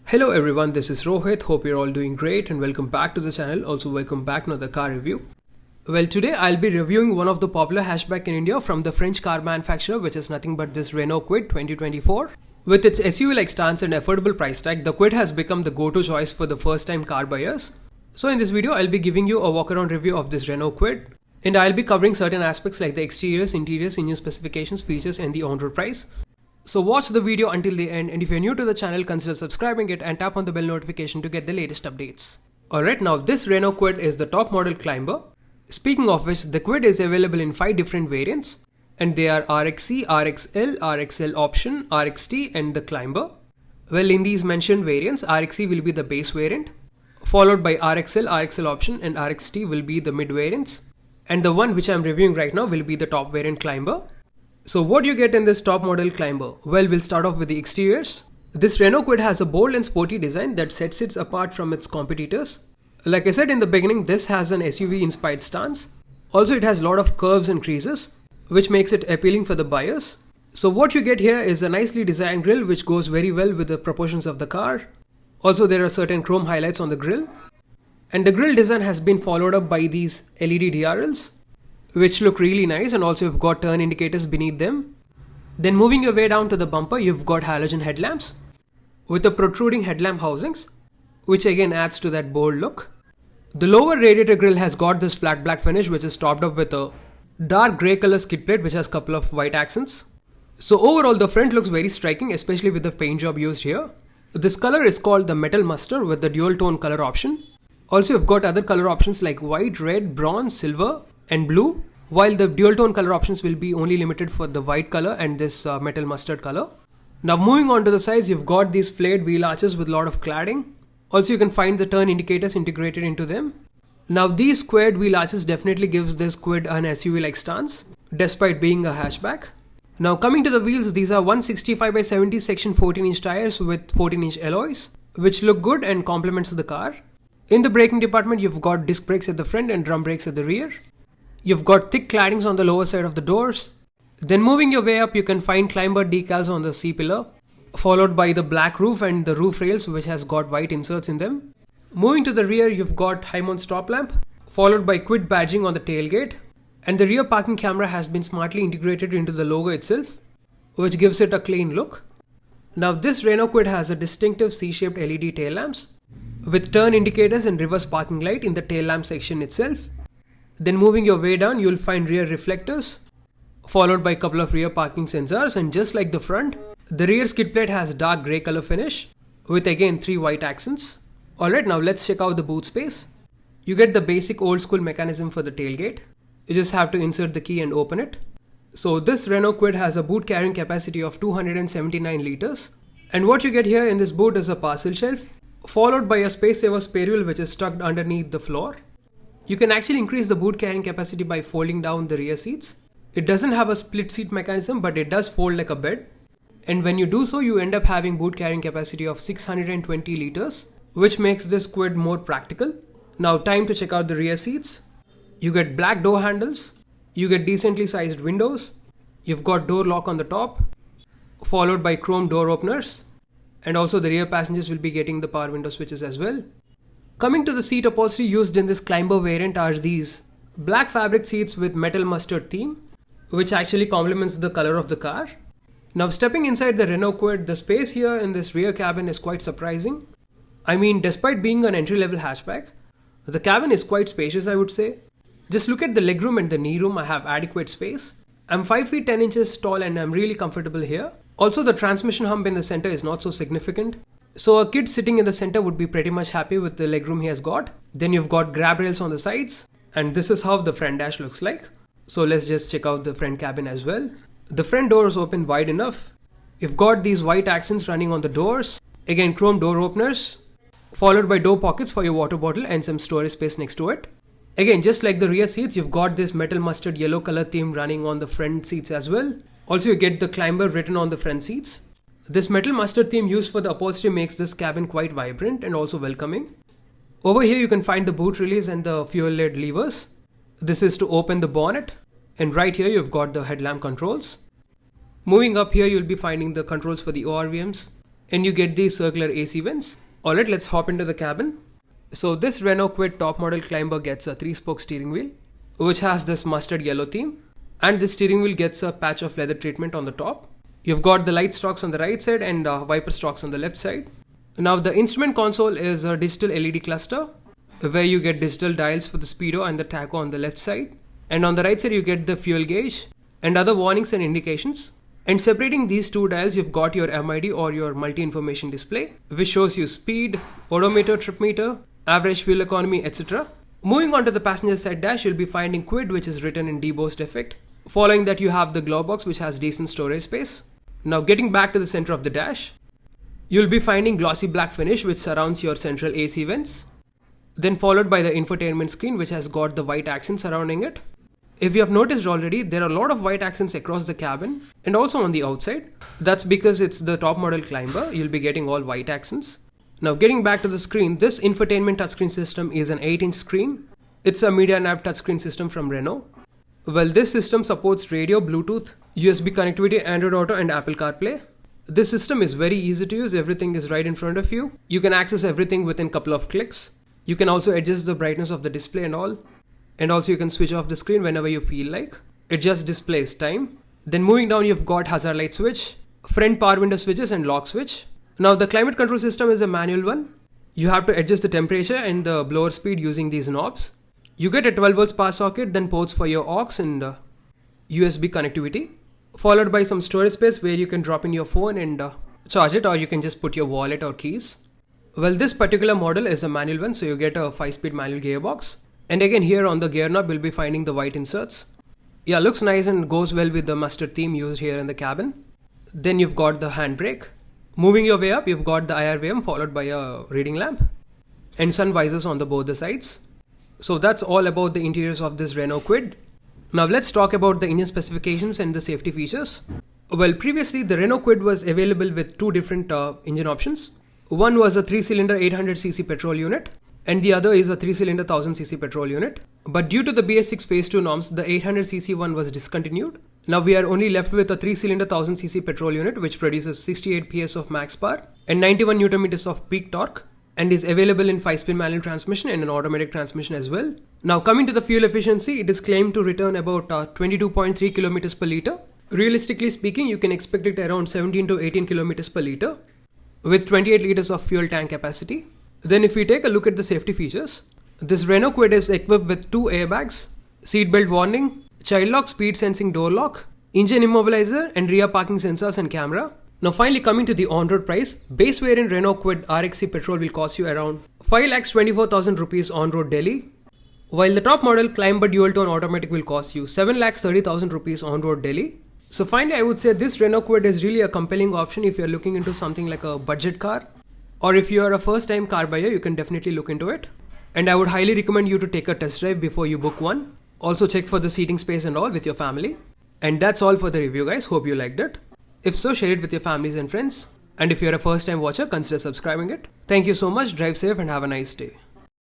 Hello everyone, this is Rohit. Hope you're all doing great and welcome back to the channel. Also welcome back to another car review. Well, today I'll be reviewing one of the popular hatchback in India from the French car manufacturer, which is nothing but this Renault Kwid 2024. With its SUV-like stance and affordable price tag, the Kwid has become the go-to choice for the first-time car buyers. So in this video, I'll be giving you a walk-around review of this Renault Kwid. And I'll be covering certain aspects like the exteriors, interiors, engine specifications, features and the on-road price. So watch the video until the end, and if you're new to the channel, consider subscribing it and tap on the bell notification to get the latest updates. Alright, now this Renault Kwid is the top model climber. Speaking of which, the Kwid is available in 5 different variants, and they are RXC, RXL, RXL Option, RXT and the Climber. Well, in these mentioned variants, RXC will be the base variant, followed by RXL, RXL Option and RXT will be the mid variants, and the one which I'm reviewing right now will be the top variant Climber. So what do you get in this top model climber? Well, we'll start off with the exteriors. This Renault Kwid has a bold and sporty design that sets it apart from its competitors. Like I said in the beginning, this has an SUV inspired stance. Also, it has a lot of curves and creases, which makes it appealing for the buyers. So what you get here is a nicely designed grille which goes very well with the proportions of the car. Also, there are certain chrome highlights on the grille. And the grille design has been followed up by these LED DRLs, which look really nice, and also you've got turn indicators beneath them. Then moving your way down to the bumper, you've got halogen headlamps with the protruding headlamp housings, which again adds to that bold look. The lower radiator grille has got this flat black finish which is topped up with a dark grey color skid plate which has a couple of white accents. So overall the front looks very striking, especially with the paint job used here. This color is called the metal mustard with the dual tone color option. Also you've got other color options like white, red, bronze, silver and blue, while the dual tone color options will be only limited for the white color and this metal mustard color. Now moving on to the sides, you've got these flared wheel arches with a lot of cladding. Also you can find the turn indicators integrated into them. Now these squared wheel arches definitely gives this Kwid an SUV like stance despite being a hatchback. Now coming to the wheels, these are 165/70 section 14-inch tires with 14-inch alloys, which look good and complements the car. In the braking department, you've got disc brakes at the front and drum brakes at the rear. You've got thick claddings on the lower side of the doors. Then moving your way up, you can find climber decals on the C-pillar, followed by the black roof and the roof rails which has got white inserts in them. Moving to the rear, you've got high mount stop lamp, followed by Kwid badging on the tailgate, and the rear parking camera has been smartly integrated into the logo itself, which gives it a clean look. Now this Renault Kwid has a distinctive C-shaped LED tail lamps with turn indicators and reverse parking light in the tail lamp section itself. Then moving your way down, you'll find rear reflectors, followed by a couple of rear parking sensors, and just like the front, the rear skid plate has dark grey color finish with again 3 white accents. Alright, now let's check out the boot space. You get the basic old school mechanism for the tailgate. You just have to insert the key and open it. So this Renault Kwid has a boot carrying capacity of 279 liters. And what you get here in this boot is a parcel shelf, followed by a space saver spare wheel which is tucked underneath the floor. You can actually increase the boot carrying capacity by folding down the rear seats. It doesn't have a split seat mechanism, but it does fold like a bed. And when you do so, you end up having boot carrying capacity of 620 liters, which makes this Kwid more practical. Now time to check out the rear seats. You get black door handles. You get decently sized windows. You've got door lock on the top, followed by chrome door openers. And also the rear passengers will be getting the power window switches as well. Coming to the seat upholstery used in this climber variant are these black fabric seats with metal mustard theme, which actually complements the color of the car. Now stepping inside the Renault Kwid, the space here in this rear cabin is quite surprising. I mean, despite being an entry-level hatchback, the cabin is quite spacious, I would say. Just look at the legroom and the knee room. I have adequate space. I'm 5 feet 10 inches tall and I'm really comfortable here. Also, the transmission hump in the center is not so significant. So a kid sitting in the center would be pretty much happy with the legroom he has got. Then you've got grab rails on the sides, and this is how the front dash looks like. So let's just check out the front cabin as well. The front doors open wide enough. You've got these white accents running on the doors. Again, chrome door openers, followed by door pockets for your water bottle and some storage space next to it. Again, just like the rear seats, you've got this metal mustard yellow color theme running on the front seats as well. Also, you get the climber written on the front seats. This metal mustard theme used for the upholstery makes this cabin quite vibrant and also welcoming. Over here you can find the boot release and the fuel lid levers. This is to open the bonnet, and right here you've got the headlamp controls. Moving up here you'll be finding the controls for the ORVMs, and you get these circular AC vents. Alright, let's hop into the cabin. So this Renault Kwid top model climber gets a 3-spoke steering wheel, which has this mustard yellow theme, and the steering wheel gets a patch of leather treatment on the top. You've got the light stalks on the right side and wiper stalks on the left side. Now the instrument console is a digital LED cluster, where you get digital dials for the speedo and the tacho on the left side, and on the right side you get the fuel gauge and other warnings and indications. And separating these two dials, you've got your MID or your multi-information display, which shows you speed, odometer, trip meter, average fuel economy, etc. Moving on to the passenger side dash, you'll be finding Kwid, which is written in debossed effect. Following that, you have the glove box, which has decent storage space. Now getting back to the center of the dash, you'll be finding glossy black finish which surrounds your central AC vents, then followed by the infotainment screen, which has got the white accents surrounding it. If you have noticed already, there are a lot of white accents across the cabin and also on the outside. That's because it's the top model climber, you'll be getting all white accents. Now getting back to the screen, this infotainment touchscreen system is an 8-inch screen. It's a media nav touchscreen system from Renault. Well, this system supports radio, Bluetooth, USB connectivity, Android Auto and Apple CarPlay. This system is very easy to use, everything is right in front of you. You can access everything within a couple of clicks. You can also adjust the brightness of the display and all. And also you can switch off the screen whenever you feel like. It just displays time. Then moving down, you've got hazard light switch, front power window switches and lock switch. Now the climate control system is a manual one. You have to adjust the temperature and the blower speed using these knobs. You get a 12 volts power socket, then ports for your aux and USB connectivity, followed by some storage space where you can drop in your phone and charge it, or you can just put your wallet or keys. Well, this particular model is a manual one, so you get a 5-speed manual gearbox. And again, here on the gear knob, you'll be finding the white inserts. Yeah, looks nice and goes well with the mustard theme used here in the cabin. Then you've got the handbrake. Moving your way up, you've got the IRVM followed by a reading lamp and sun visors on both the sides. So that's all about the interiors of this Renault Kwid. Now let's talk about the engine specifications and the safety features. Well, previously the Renault Kwid was available with two different engine options. One was a 3-cylinder 800cc petrol unit, and the other is a 3-cylinder 1000cc petrol unit. But due to the BS6 Phase 2 norms, the 800cc one was discontinued. Now we are only left with a 3-cylinder 1000cc petrol unit, which produces 68 PS of max power and 91 Nm of peak torque, and is available in 5-speed manual transmission and an automatic transmission as well. Now coming to the fuel efficiency, it is claimed to return about 22.3 km per liter. Realistically speaking, you can expect it around 17 to 18 km per liter with 28 liters of fuel tank capacity. Then if we take a look at the safety features, this Renault Kwid is equipped with 2 airbags, seatbelt warning, child lock, speed sensing door lock, engine immobilizer and rear parking sensors and camera. Now finally coming to the on-road price, base variant Renault Kwid RXC petrol will cost you around 5,24,000 rupees on-road Delhi, while the top model Climber dual tone automatic will cost you 7,30,000 rupees on-road Delhi. So finally I would say this Renault Kwid is really a compelling option if you are looking into something like a budget car, or if you are a first time car buyer, you can definitely look into it. And I would highly recommend you to take a test drive before you book one. Also check for the seating space and all with your family. And that's all for the review guys, hope you liked it. If so, share it with your families and friends. And if you're a first time watcher, consider subscribing it. Thank you so much, drive safe and have a nice day.